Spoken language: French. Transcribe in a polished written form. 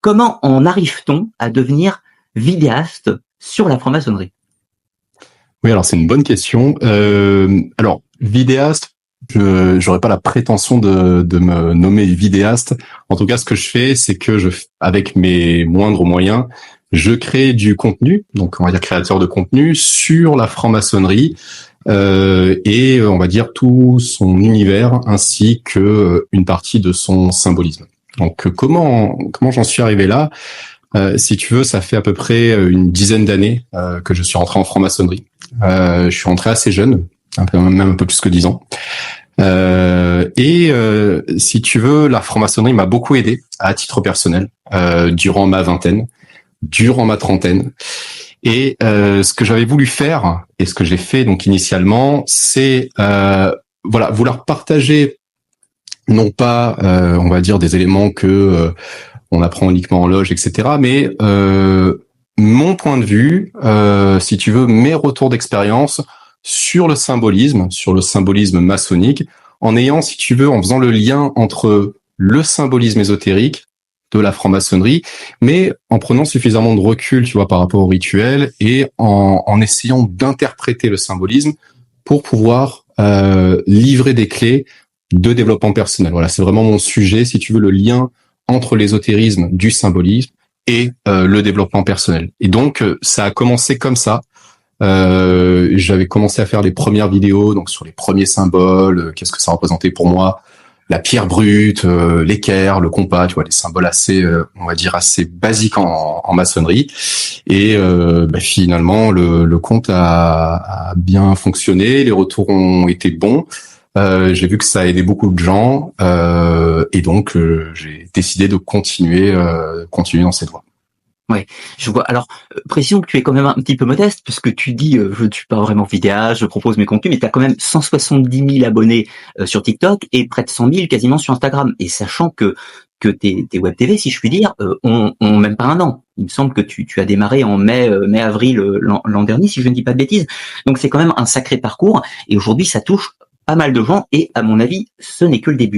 Comment en arrive-t-on à devenir vidéaste sur la franc-maçonnerie? Oui, alors c'est une bonne question. Alors, vidéaste, j'aurais pas la prétention de me nommer vidéaste. En tout cas, ce que je fais, c'est que avec mes moindres moyens, je crée du contenu, donc on va dire créateur de contenu sur la franc-maçonnerie et on va dire tout son univers ainsi que une partie de son symbolisme. Donc comment j'en suis arrivé là? Si tu veux, ça fait à peu près une dizaine d'années que je suis rentré en franc-maçonnerie. Je suis rentré assez jeune, même un peu plus que 10 ans. Si tu veux, la franc-maçonnerie m'a beaucoup aidé à titre personnel durant ma vingtaine, durant ma trentaine. Et ce que j'avais voulu faire et ce que j'ai fait donc initialement, c'est vouloir partager non pas on va dire des éléments que on apprend uniquement en loge, etc. Mais mon point de vue, si tu veux, mes retours d'expérience sur le symbolisme maçonnique, en ayant, si tu veux, en faisant le lien entre le symbolisme ésotérique de la franc-maçonnerie, mais en prenant suffisamment de recul, tu vois, par rapport au rituel et en essayant d'interpréter le symbolisme pour pouvoir livrer des clés de développement personnel. Voilà, c'est vraiment mon sujet, si tu veux, le lien entre l'ésotérisme du symbolisme et le développement personnel. Et donc, ça a commencé comme ça. J'avais commencé à faire les premières vidéos, donc sur les premiers symboles, qu'est-ce que ça représentait pour moi, la pierre brute, l'équerre, le compas, tu vois, des symboles assez, on va dire, assez basiques en maçonnerie. Et finalement, le compte a bien fonctionné, les retours ont été bons. J'ai vu que ça a aidé beaucoup de gens et donc j'ai décidé de continuer dans cette voie. Ouais, je vois. Alors, précisons que tu es quand même un petit peu modeste, puisque tu dis je ne suis pas vraiment vidéaste, je propose mes contenus, mais tu as quand même 170 000 abonnés sur TikTok et près de 100 000 quasiment sur Instagram. Et sachant que tes web TV, si je puis dire, ont même pas un an. Il me semble que tu as démarré en mai-avril l'an dernier, si je ne dis pas de bêtises. Donc c'est quand même un sacré parcours. Et aujourd'hui, ça touche pas mal de gens. Et à mon avis, ce n'est que le début.